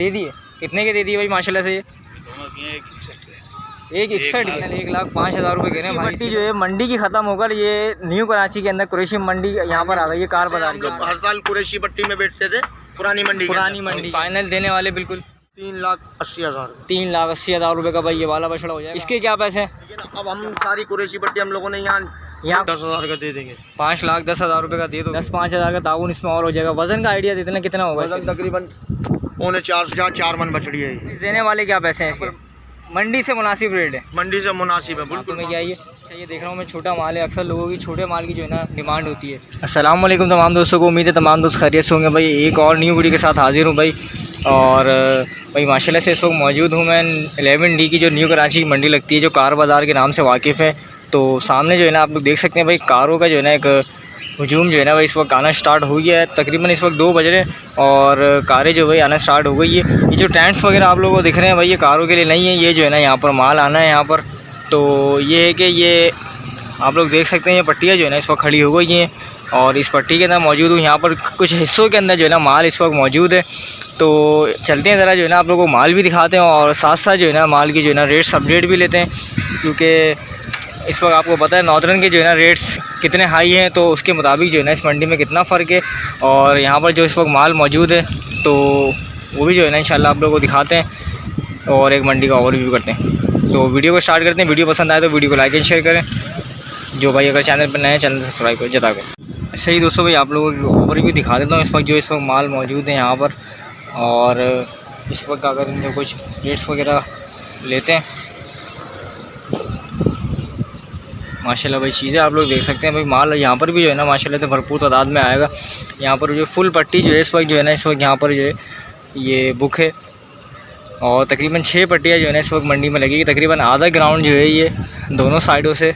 दे दिए? कितने के दे दिए भाई माशाल्लाह से? ये एक 61 1,05,000 रुपये कह रहे हैं भाई। मंडी जो है मंडी की ख़त्म होकर ये न्यू कराची के अंदर कुरैशी मंडी यहाँ पर आ गई है कार बाजार के। हर साल कुरैशी पट्टी में बैठते थे, पुरानी मंडी फाइनल देने वाले बिल्कुल 3,80,000 3,80,000 रुपये का भाई ये वाला बछड़ा हो जाएगा। इसके क्या पैसे? अब हम सारी कुरैशी पट्टी हम लोगों ने यहाँ 10,000 का दे देंगे। 5,10,000 रुपये का दे दो। 10-5,000 का ताउन इसमें और हो जाएगा। वजन का आइडिया देते ना कितना होगा? वजन तकरीबन 4 मन बछड़ी है। देने वाले क्या पैसे हैं इसके? मंडी से मुनासिब रेट है? मंडी से मुनासिब है बिल्कुल। में क्या ये अच्छा ये देख रहा हूँ मैं छोटा माल है। अक्सर लोगों की छोटे माल की जो है ना डिमांड होती है। अस्सलाम वालेकुम तमाम दोस्तों को, उम्मीद है तमाम दोस्त खैरियत से होंगे भाई। एक और न्यू वीडियो के साथ हाजिर हूँ भाई। और भाई माशाल्लाह से इस वक्त मौजूद हूँ मैं 11D की जो न्यू कराची की मंडी लगती है, जो कार बाज़ार के नाम से वाकिफ़ है। तो सामने जो है ना आप लोग देख सकते हैं भाई कारों का जो है ना एक हजूम जो है ना भाई इस वक्त आना स्टार्ट हो गया है। तकरीबन इस वक्त 2 बज रहे हैं और कारें जो भाई आना स्टार्ट हो गई है। ये जो टेंट्स वगैरह आप लोगों को दिख रहे हैं भाई ये कारों के लिए नहीं है, ये जो है ना यहाँ पर माल आना है यहाँ पर। तो ये है कि ये आप लोग देख सकते हैं ये पट्टियाँ जो है ना इस वक्त खड़ी हो गई हैं और इस पट्टी के अंदर मौजूद हूँ। यहाँ पर कुछ हिस्सों के अंदर जो है ना माल इस वक्त मौजूद है। तो चलते हैं ज़रा जो है ना आप लोगों को माल भी दिखाते हैं और साथ साथ जो है ना माल की जो है ना रेट्स अपडेट भी लेते हैं, क्योंकि इस वक्त आपको पता है नॉर्दर्न के जो है ना रेट्स कितने हाई हैं, तो उसके मुताबिक जो है ना इस मंडी में कितना फ़र्क है और यहाँ पर जो इस वक्त माल मौजूद है तो वो भी जो है ना इंशाल्लाह आप लोगों को दिखाते हैं और एक मंडी का ओवरव्यू करते हैं। तो वीडियो को स्टार्ट करते हैं। वीडियो पसंद आए तो वीडियो को लाइक एंड शेयर करें। जो भाई अगर चैनल पर नए हैं चैनल सब्सक्राइब कर जता करें। अच्छा ही दोस्तों भाई आप लोगों को ओवरव्यू दिखा देता हूँ इस वक्त जो इस वक्त माल मौजूद है यहाँ पर। और इस वक्त अगर इनके कुछ रेट्स वगैरह लेते हैं माशाल्लाह भाई चीज़ें आप लोग देख सकते हैं भाई। माल यहाँ पर भी जो है ना माशाल्लाह तो भरपूर तादाद में आएगा। यहाँ पर जो फुल पट्टी जो है इस वक्त जो है ना इस वक्त यहाँ पर जो है ये बुक है और तकरीबन 6 पट्टियाँ जो है ना इस वक्त मंडी में लगेगी। तकरीबन आधा ग्राउंड जो है ये दोनों साइडों से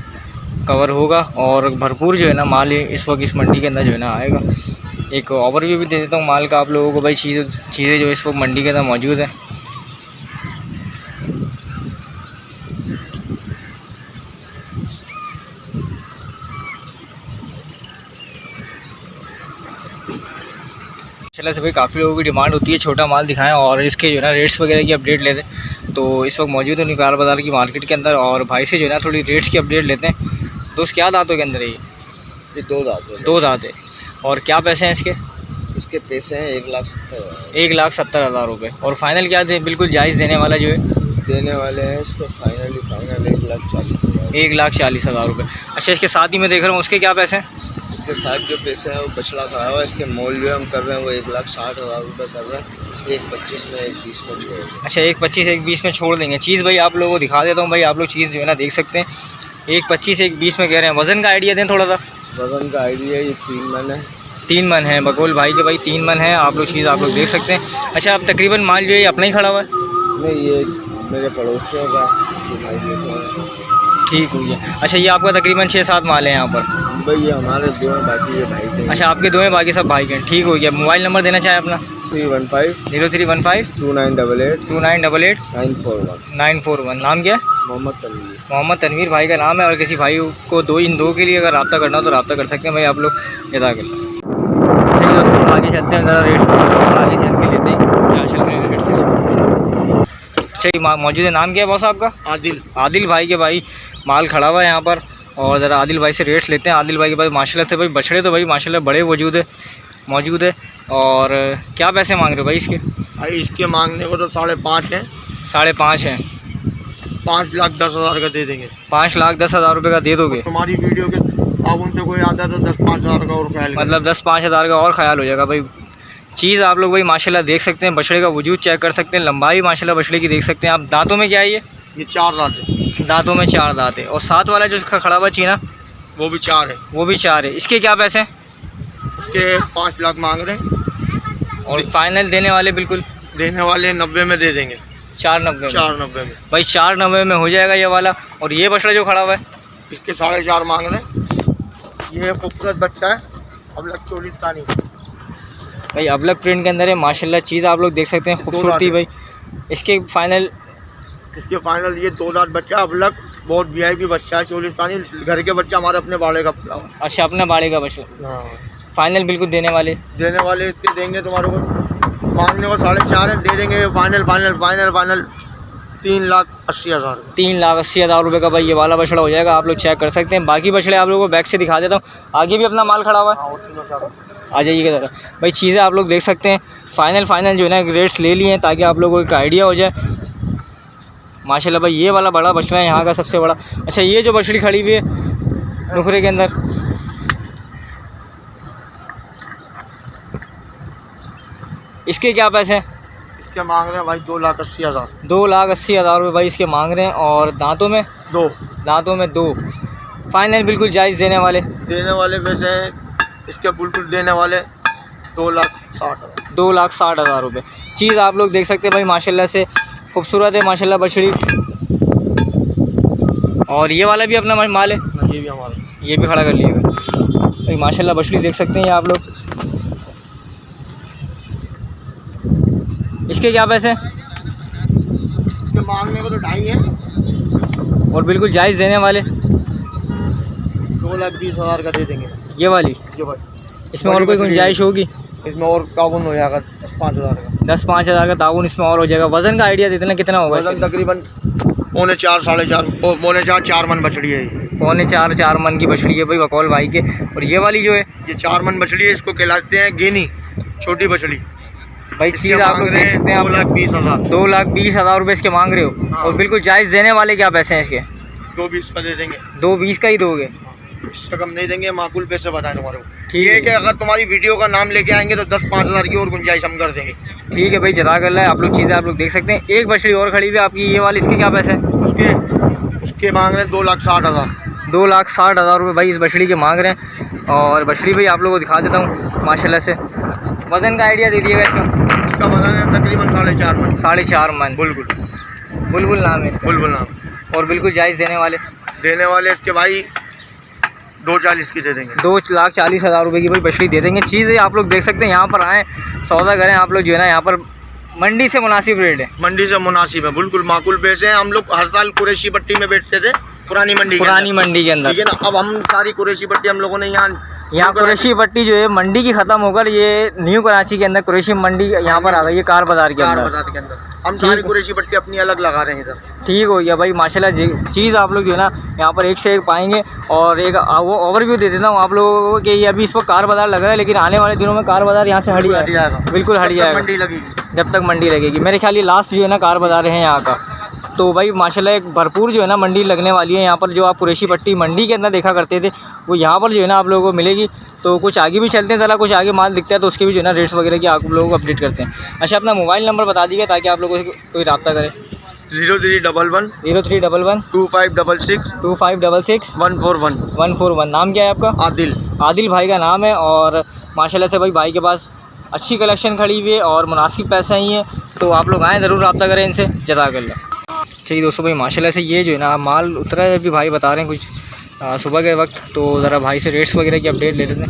कवर होगा और भरपूर जो है ना माल इस वक्त इस मंडी के अंदर जो है ना आएगा। एक ओवरव्यू भी दे देता हूँ माल का आप लोगों को भाई। चीज़ें जो इस वक्त मंडी के अंदर मौजूद है। माशाल्लाह से भाई काफ़ी लोगों की डिमांड होती है छोटा माल दिखाएं और इसके जो है ना रेट्स वगैरह की अपडेट लेते हैं। तो इस वक्त मौजूद है कार बाज़ार की मार्केट के अंदर और भाई से जो है ना थोड़ी रेट्स की अपडेट लेते हैं। दोस्त क्या दांतों के अंदर है ये? 2 दांत है। 2 दांत है। और क्या पैसे हैं इसके? इसके पैसे हैं 1,70,000। 1,70,000 रुपये। और फाइनल क्या थे? बिल्कुल जायज़ देने वाला जो है देने वाले हैं इसको फाइनल 1,40,000। 1,40,000 रुपये। अच्छा इसके साथ ही मैं देख रहा हूँ उसके क्या पैसे हैं? इसके साथ जो पैसे हैं वो बछड़ा खड़ा हुआ है। इसके मोल जो हम कर रहे हैं वो 1,60,000 रुपये कर रहे हैं। 1,25 में 1,20 में छोड़ देंगे। अच्छा 1,25 1,20 में छोड़ देंगे। चीज़ भाई आप लोगों को दिखा देता हूँ भाई। आप लोग चीज़ जो है ना देख सकते हैं 1,25 1,20 में कह रहे हैं। वज़न का आइडिया दें थोड़ा सा। वजन का आइडिया ये 3 मन है। 3 मन है बकौल भाई के भाई 3 मन है। आप लोग चीज़ आप लोग देख सकते हैं। अच्छा अब तकरीबन माल जो है अपना ही खड़ा हुआ है? नहीं ये मेरे पड़ोसियों का ठीक हुई है। अच्छा ये आपका तकरीबन 6-7 माल है यहाँ पर? भाई ये हमारे 2 हैं, बाकी ये भाई के। अच्छा आपके 2 हैं, बाकी सब भाई के। ठीक हो गया। मोबाइल नंबर देना चाहें अपना? 0315 2988 941। नाम क्या है? मोहम्मद तनवीर भाई का नाम है। और किसी भाई को इन दो के लिए अगर रब्ता करना हो तो रब्ता कर सकते हैं भाई आप लोग जदा कर। चलिए दोस्तों आगे चलते हैं ज़रा रेट्स आगे चल के लेते हैं क्या चल रहे हैं रेट्स। अच्छा मौजूद है। नाम क्या है बॉस आपका? आदिल भाई के भाई माल खड़ा हुआ है यहाँ पर और ज़रा आदिल भाई से रेट्स लेते हैं। आदिल भाई के पास माशाल्लाह से भाई बछड़े तो भाई माशाल्लाह बड़े मौजूद है। और क्या पैसे मांग रहे हो भाई इसके? भाई इसके मांगने को तो 5.5 हैं। 5.5 हैं। 5,10,000 का दे देंगे। 5,10,000 रुपये का दे दोगे? तुम्हारी वीडियो के अब उनसे कोई आता है तो 10-5,000 का और ख्याल, मतलब 10-5,000 का और ख्याल हो जाएगा भाई। चीज़ आप लोग भाई माशाल्लाह देख सकते हैं। बछड़े का वजूद चेक कर सकते हैं। लंबाई माशाल्लाह बछड़े की देख सकते हैं आप। दांतों में क्या है ये 4 दांत है। दांतों में 4 दांत है। और साथ वाला जो खड़ा हुआ चीना वो भी 4 है। वो भी 4 है। इसके क्या पैसे हैं? इसके 5 लाख मांग रहे हैं। और फाइनल देने वाले बिल्कुल देने वाले 90 में दे देंगे। 490 में भाई 490 में हो जाएगा ये वाला। और ये बछड़ा जो खड़ा हुआ है इसके 4.5 मांग रहे हैं। ये खूबसूरत बच्चा है अबलग चोलिस्तानी भाई। अबलग प्रिंट के अंदर है माशाल्लाह। चीज़ आप लोग देख सकते हैं खूबसूरती भाई। इसके फाइनल ये 2 दांत बच्चा अबलग बहुत VIP बच्चा है चोलिस्तानी। घर के बच्चा हमारे अपने बाड़े का। अच्छा अपने बाड़े का बछड़ा। हाँ फाइनल बिल्कुल देने वाले इसके देंगे तुम्हारे को मांगने को 4.5 है, दे देंगे फाइनल फाइनल फाइनल फाइनल 3,80,000। 3,80,000 रुपये का भाई ये वाला बछड़ा हो जाएगा। आप लोग चेक कर सकते हैं। बाकी बछड़े आप लोगों को बैक से दिखा देता हूँ। आगे भी अपना माल खड़ा हुआ है, आ जाइएगा ज़रा भाई। चीज़ें आप लोग देख सकते हैं। फाइनल जो है ना रेट्स ले लिए हैं ताकि आप लोगों को एक आइडिया हो जाए। माशाल्लाह भाई ये वाला बड़ा बछड़ा है यहाँ का सबसे बड़ा। अच्छा ये जो बछड़ी खड़ी हुई है नुकरे के अंदर, इसके क्या पैसे हैं? इसके मांग रहे हैं भाई 2,80,000। 2,80,000 रुपये भाई इसके मांग रहे हैं। और दांतों में दो फाइनल बिल्कुल जायज़ देने वाले पैसे हैं इसके, बिल्कुल देने वाले 2,60,000। 2,60,000 रुपये। चीज़ आप लोग देख सकते हैं भाई माशाल्लाह से खूबसूरत है माशाल्लाह बछड़ी। और ये वाला भी अपना माल है, ये भी हमारा, ये भी खड़ा कर लिएगा भाई। माशाल्लाह बछड़ी देख सकते हैं आप लोग। इसके क्या पैसे हैं? इसके मांगने को तो 2.5 है और बिल्कुल जायज़ देने वाले 2,20,000 का दे देंगे। ये वाली जो भाई इसमें और कोई गुंजाइश होगी? इसमें और ताउन हो जाएगा 10-5,000 का। 10-5,000 का ताउन इसमें और हो जाएगा। वज़न का आइडिया देते ना कितना होगा? वज़न तकरीबन 4.5 मन बछड़ी है ये। 4.5 मन की बछड़ी है भाई बकौल भाई के। और ये वाली जो है ये 4 मन बछड़ी है, इसको कहलाते हैं गेनी, छोटी बछड़ी भाई। चीज़ आप लोग देख सकते हैं। 2,20,000। 2,20,000 रुपये इसके मांग रहे हो। हाँ। और बिल्कुल जायज़ देने वाले क्या पैसे हैं इसके? 2,20 का दे देंगे। 2,20 का ही दोगे? इससे कम नहीं देंगे, माकूल पैसे बताएं तुम्हारे को। ठीक है है कि अगर तुम्हारी वीडियो का नाम लेके आएंगे तो 10-5,000 की और गुंजाइश हम कर देंगे। ठीक है भाई जज़ाकल्लाह है। आप लोग चीज़ें आप लोग देख सकते हैं। एक बछड़ी और खड़ी हुई है आपकी ये वाली, इसके क्या पैसे हैं? उसके मांग रहे हैं 2,60,000। 2,60,000 रुपये भाई इस बछड़ी के मांग रहे हैं। और बछड़ी भाई आप लोगों को दिखा देता हूँ माशाल्लाह से। वज़न का आइडिया दे दिएगा इसका वज़न है तकरीबन 4.5 मन। 4.5 मन। बुलबुल नाम है इसका। बुलबुल नाम। और बिल्कुल जायज़ देने वाले इसके भाई 2,40 की दे देंगे। 2,40,000 रुपये की भाई बछड़ी दे देंगे। चीज़ें आप लोग देख सकते हैं। यहाँ पर आएँ सौदा करें आप लोग जो है ना। यहाँ पर मंडी से मुनासिब रेट है। मंडी से मुनासिब है, बिल्कुल माकूल पैसे हैं। हम लोग हर साल कुरैशी पट्टी में बैठते थे, पुरानी मंडी के अंदर, ठीक है ना। अब हम सारी कुरैशी पट्टी हम लोगों ने यहाँ कुरैशी पट्टी जो है मंडी की ख़त्म होकर ये न्यू कराची के अंदर कुरैशी मंडी यहाँ पर आ गई है, कार बाज़ार के अंदर। हम सारी कुरैशी पट्टी अपनी अलग लगा रहे हैं इधर। ठीक हो गया भाई माशाल्लाह। चीज़ आप लोग जो है ना यहाँ पर एक से एक पाएंगे। और एक वो ओवरव्यू दे देता हूँ आप लोगों को कि ये अभी इस वक्त कार बाज़ार लग रहा है, लेकिन आने वाले दिनों में कार बाज़ार यहाँ से हट जाएगा, बिल्कुल हट जाएगा। मंडी लगेगी जब तक मंडी लगेगी। मेरे ख्याल ये लास्ट जो है ना कार बाज़ार है यहाँ का। तो भाई माशाल्लाह एक भरपूर जो है ना मंडी लगने वाली है यहाँ पर। जो आप कुरैशी पट्टी मंडी के अंदर देखा करते थे वो यहाँ पर जो है ना आप लोगों को मिलेगी। तो कुछ आगे भी चलते हैं ज़रा, कुछ आगे माल दिखता है तो उसके भी जो है ना रेट्स वगैरह की आप लोगों को अपडेट करते हैं। अच्छा अपना मोबाइल नंबर बता दीजिए ताकि आप लोगों से कोई रब्ता करे। 0311 0311 2566 2566 141 141। नाम क्या है आपका? आदिल भाई का नाम है। और माशाल्लाह से भाई के पास अच्छी कलेक्शन खड़ी हुई है और मुनासिब पैसा ही है। तो आप लोग आएँ ज़रूर रब्ता करें इनसे। जज़ाकल्लाह। चलिए दोस्तों भाई माशाल्लाह से ये जो है ना माल उतरा है, अभी भाई बता रहे हैं कुछ सुबह के वक्त। तो ज़रा भाई से रेट्स वगैरह की अपडेट ले लेते हैं।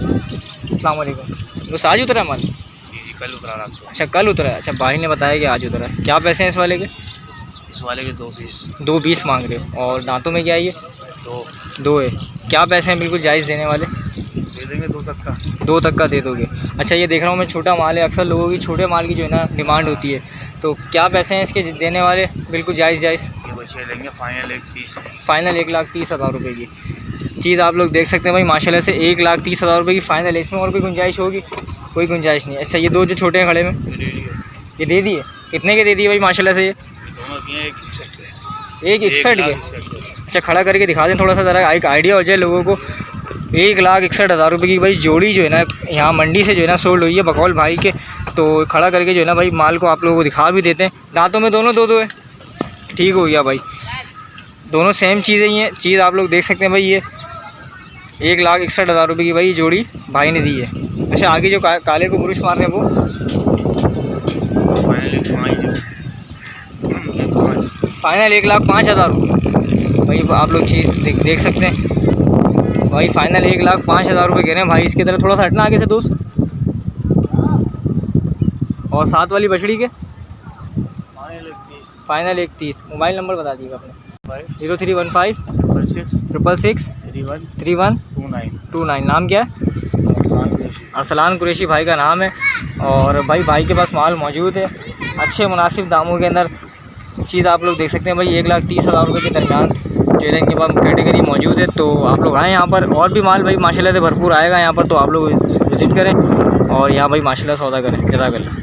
अस्सलाम वालेकुम। बस आज उतरा है माल? जी कल उतरा है। अच्छा कल उतरा है। अच्छा भाई ने बताया कि आज उतरा है। क्या पैसे हैं इस वाले के? इस वाले के 2,20। 2,20 मांग रहे हो। और दांतों में क्या है ये? 2 है। क्या पैसे हैं बिल्कुल जायज़ देने वाले? दे देंगे 2 तक का। 2 तक का दे दोगे? अच्छा ये देख रहा हूँ मैं छोटा माल है। अक्सर लोगों की छोटे माल की जो है ना डिमांड होती है। तो क्या पैसे हैं इसके देने वाले बिल्कुल जायज़? ये बच्चे लेंगे फाइनल 1,30। फाइनल 1,30,000 रुपये की। चीज़ आप लोग देख सकते हैं भाई माशाल्लाह से 1,30,000 रुपये की फ़ाइनल है। इसमें और कोई गुंजाइश होगी? कोई गुंजाइश नहीं। अच्छा ये दो जो छोटे हैं खड़े में ये दे दिए? कितने के दे दिए भाई माशाल्लाह से? ये एक 61 के। अच्छा खड़ा करके दिखा दें थोड़ा सा ज़रा एक आइडिया हो जाए लोगों को। 1,61,000 रुपये की भाई जोड़ी जो है ना यहाँ मंडी से जो है ना सोल्ड हुई है बकौल भाई के। तो खड़ा करके जो है ना भाई माल को आप लोगों को दिखा भी देते हैं। दांतों में दोनों 2 है। ठीक हो गया भाई, दोनों सेम चीज़ें ही हैं। चीज़ आप लोग देख सकते हैं भाई ये 1,61,000 रुपये की भाई जोड़ी भाई ने दी है। अच्छा आगे जो काले को बुरुश मार रहे हैं वो फाइनल 1,05,000 रुपये भाई। आप लोग चीज़ देख सकते हैं भाई। फाइनल 1,05,000 रुपये कह रहे हैं भाई। इसकी तरह थोड़ा सा हटना आगे से दोस्त। और साथ वाली बछड़ी के फाइनल 1,30। मोबाइल नंबर बता दीजिएगा अपना। 0315 66 666 31 31 29। 29। नाम क्या है? अरसलान कुरैशी भाई का नाम है। और भाई के पास माल मौजूद है अच्छे मुनासिब दामों के अंदर। चीज़ आप लोग देख सकते हैं भाई 1,30,000 रुपये के दरमियान जो है इनके पास कैटेगरी मौजूद है। तो आप लोग आएँ यहाँ पर, और भी माल भाई माशाल्लाह से भरपूर आएगा यहाँ पर, तो आप लोग विज़िट करें और यहाँ भाई माशाल्लाह सौदा करें। जज़ाकल्लाह।